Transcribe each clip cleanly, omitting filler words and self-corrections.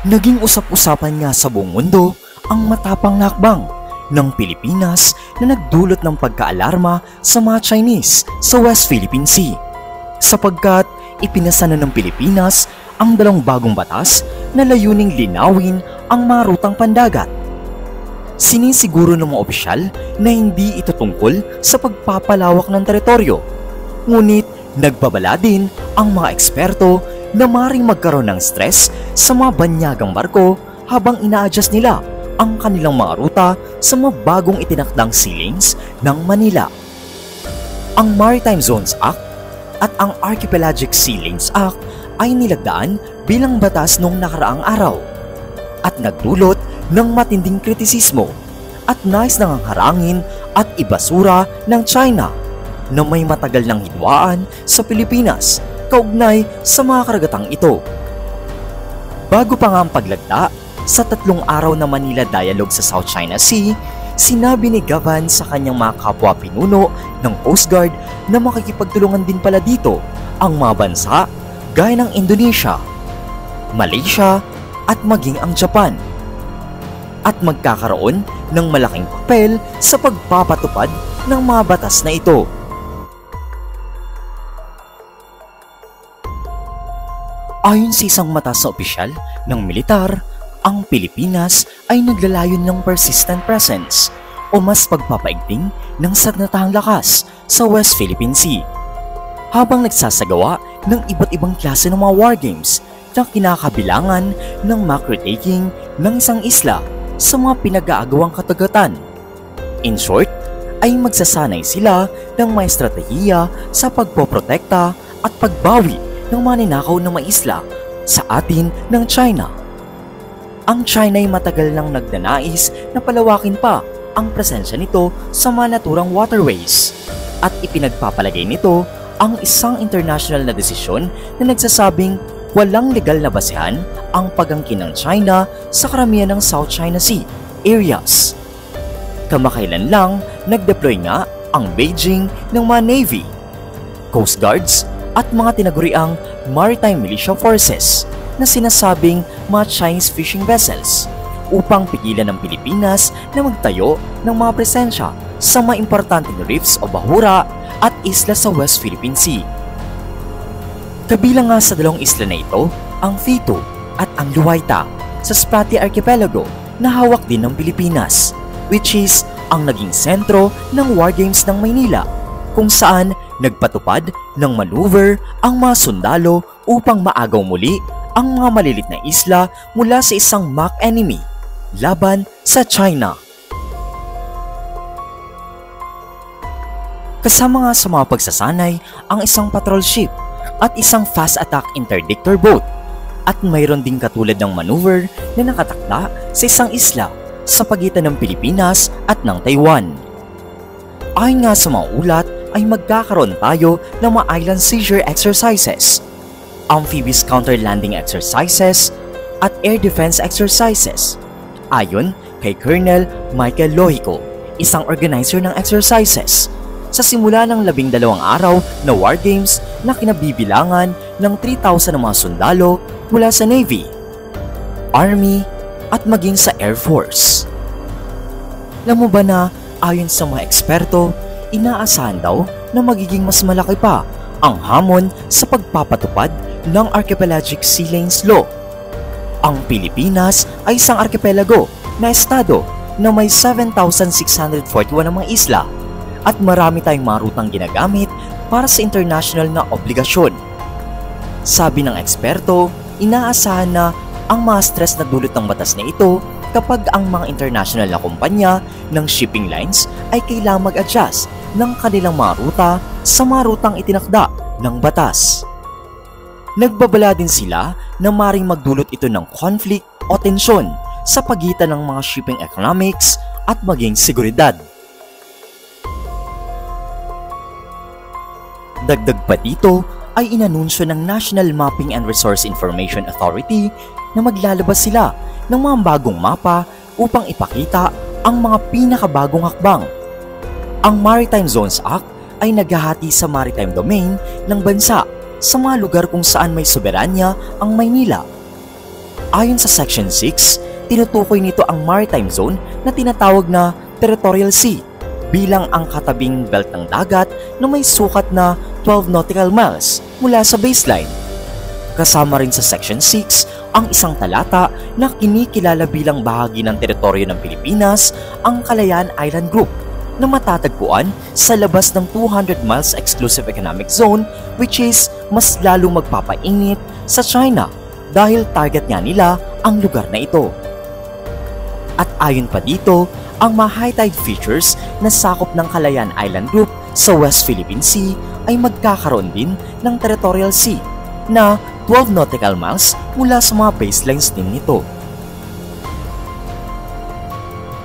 Naging usap-usapan nga sa buong mundo ang matapang na hakbang ng Pilipinas na nagdulot ng pagkaalarma sa mga Chinese sa West Philippine Sea, sapagkat ipinasa na ng Pilipinas ang dalawang bagong batas na layuning linawin ang mga rutang pandagat. Sinisiguro ng mga opisyal na hindi ito tungkol sa pagpapalawak ng teritoryo, ngunit nagbabala din ang mga eksperto na maring magkaroon ng stress sa mga banyagang barko habang ina-adjust nila ang kanilang mga ruta sa mga bagong itinakdang sea lanes ng Manila. Ang Maritime Zones Act at ang Archipelagic Sea Lanes Act ay nilagdaan bilang batas noong nakaraang araw at nagdulot ng matinding kritisismo at nais nang harangin at ibasura ng China na may matagal ng hidwaan sa Pilipinas kaugnay sa mga karagatang ito. Bago pa nga ang paglagda sa 3 araw na Manila Dialogue sa South China Sea, sinabi ni Gavan sa kanyang mga kapwa pinuno ng Coast Guard na makikipagtulungan din pala dito ang mga bansa gaya ng Indonesia, Malaysia at maging ang Japan, at magkakaroon ng malaking papel sa pagpapatupad ng mga batas na ito. Ayon sa isang mataas na opisyal ng militar, ang Pilipinas ay naglalayon ng persistent presence o mas pagpapaigting ng sagnatahang lakas sa West Philippine Sea, habang nagsasagawa ng iba't ibang klase ng mga wargames na kinakabilangan ng macro-taking ng isang isla sa mga pinag-aagawang katagatan. In short, ay magsasanay sila ng may estratehiya sa pagpoprotekta at pagbawi ng maninakaw ng mga isla sa atin ng China. Ang China ay matagal nang nagnanais na palawakin pa ang presensya nito sa mga naturang waterways, at ipinagpapalagay nito ang isang international na desisyon na nagsasabing walang legal na basehan ang pag-angkin ng China sa karamihan ng South China Sea areas. Kamakailan lang nag-deploy nga ang Beijing ng mga Navy, Coast Guards at mga tinaguriang Maritime Militia Forces na sinasabing mga Chinese fishing vessels upang pigilan ng Pilipinas na magtayo ng mga presensya sa mga importanteng reefs o bahura at isla sa West Philippine Sea. Kabilang nga sa dalawang isla na ito ang Fito at ang Luwaita sa Spratly Archipelago na hawak din ng Pilipinas, which is ang naging sentro ng wargames ng Maynila, kung saan nagpatupad ng maneuver ang mga sundalo upang maagaw muli ang mga malilit na isla mula sa isang mock enemy laban sa China. Kasama nga sa mga pagsasanay ang isang patrol ship at isang fast attack interdictor boat, at mayroon ding katulad ng maneuver na nakatakda sa isang isla sa pagitan ng Pilipinas at ng Taiwan. Ayon nga sa mga ulat ay magkakaroon tayo ng mga island seizure exercises, amphibious counter-landing exercises, at air defense exercises. Ayon kay Colonel Michael Lohico, isang organizer ng exercises, sa simula ng 12 araw na wargames na kinabibilangan ng 3,000 na mga sundalo mula sa Navy, Army at maging sa Air Force. Alam mo ba na ayon sa mga eksperto, inaasahan daw na magiging mas malaki pa ang hamon sa pagpapatupad ng Archipelagic Sea Lanes Law. Ang Pilipinas ay isang archipelago na estado na may 7,641 na mga isla at marami tayong mga rutang ginagamit para sa international na obligasyon. Sabi ng eksperto, inaasahan na ang mga stress na dulot ng batas na ito kapag ang mga international na kumpanya ng shipping lines ay kailangang mag-adjust ng kanilang mga ruta sa mga rutang itinakda ng batas. Nagbabala din sila na maring magdulot ito ng conflict o tensyon sa pagitan ng mga shipping economics at maging seguridad. Dagdag pa dito ay inanunsyo ng National Mapping and Resource Information Authority na maglalabas sila ng mga bagong mapa upang ipakita ang mga pinakabagong hakbang. Ang Maritime Zones Act ay naghahati sa maritime domain ng bansa sa mga lugar kung saan may soberanya ang Maynila. Ayon sa Section 6, tinutukoy nito ang maritime zone na tinatawag na Territorial Sea bilang ang katabing belt ng dagat na may sukat na 12 nautical miles mula sa baseline. Kasama rin sa Section 6 ang isang talata na kinikilala bilang bahagi ng teritoryo ng Pilipinas, ang Kalayaan Island Group, na matatagpuan sa labas ng 200 miles exclusive economic zone, which is mas lalong magpapainit sa China dahil target nga nila ang lugar na ito. At ayon pa dito, ang mga high tide features na sakop ng Kalayaan Island Group sa West Philippine Sea ay magkakaroon din ng Territorial Sea na 12 nautical miles mula sa mga baselines din nito.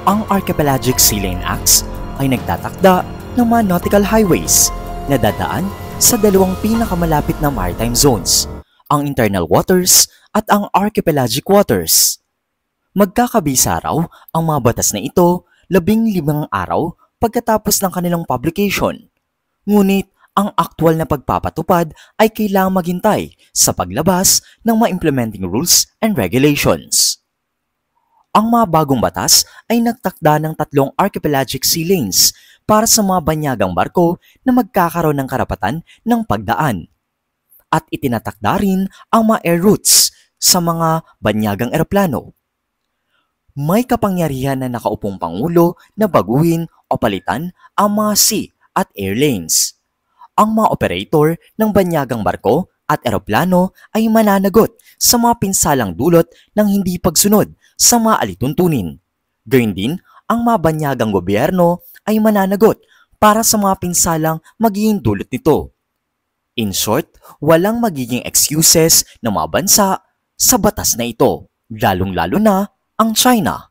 Ang Archipelagic Sea Lane Acts ay nagtatakda ng mga nautical highways na dadaan sa dalawang pinakamalapit na maritime zones, ang internal waters at ang archipelagic waters. Magkakabisa raw ang mga batas na ito 15 araw pagkatapos ng kanilang publication. Ngunit ang aktwal na pagpapatupad ay kailangang maghintay sa paglabas ng mga implementing rules and regulations. Ang mga bagong batas ay nagtakda ng 3 archipelagic sea lanes para sa mga banyagang barko na magkakaroon ng karapatan ng pagdaan. At itinatakda rin ang mga air routes sa mga banyagang eroplano. May kapangyarihan na nakaupong Pangulo na baguhin o palitan ang mga sea at air lanes. Ang mga operator ng banyagang barko at eroplano ay mananagot sa mga pinsalang dulot ng hindi pagsunod sa mga alituntunin. Gayun din, ang mga banyagang gobyerno ay mananagot para sa mga pinsalang magiging dulot nito. In short, walang magiging excuses ng mga bansa sa batas na ito, lalong-lalo na ang China.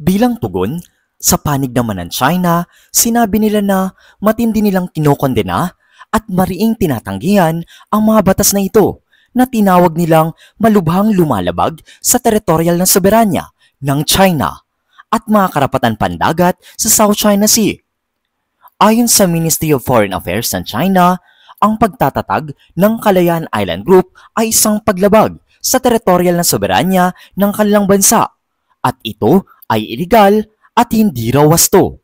Bilang tugon, sa panig naman ng China, sinabi nila na matindi nilang kinokondena at mariing tinatanggihan ang mga batas na ito na tinawag nilang malubhang lumalabag sa teritorial na soberanya ng China at mga karapatan pandagat sa South China Sea. Ayon sa Ministry of Foreign Affairs ng China, ang pagtatatag ng Kalayaan Island Group ay isang paglabag sa teritorial na soberanya ng kanilang bansa at ito ay iligal at hindi raw wasto.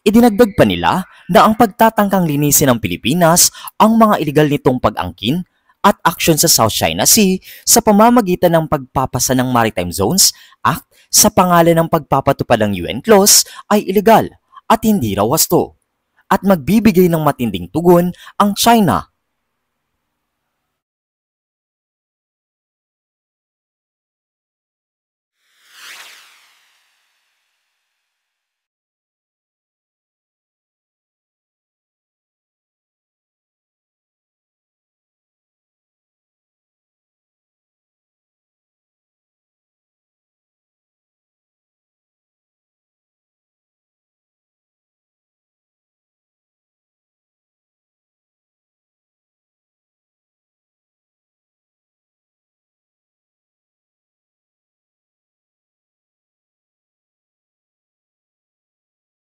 Idinagdag pa nila na ang pagtatangkang linisin ng Pilipinas ang mga iligal nitong pag-angkin at aksyon sa South China Sea sa pamamagitan ng pagpapasa ng Maritime Zones Act sa pangalan ng pagpapatupad ng UN Clause ay iligal at hindi raw wasto. At magbibigay ng matinding tugon ang China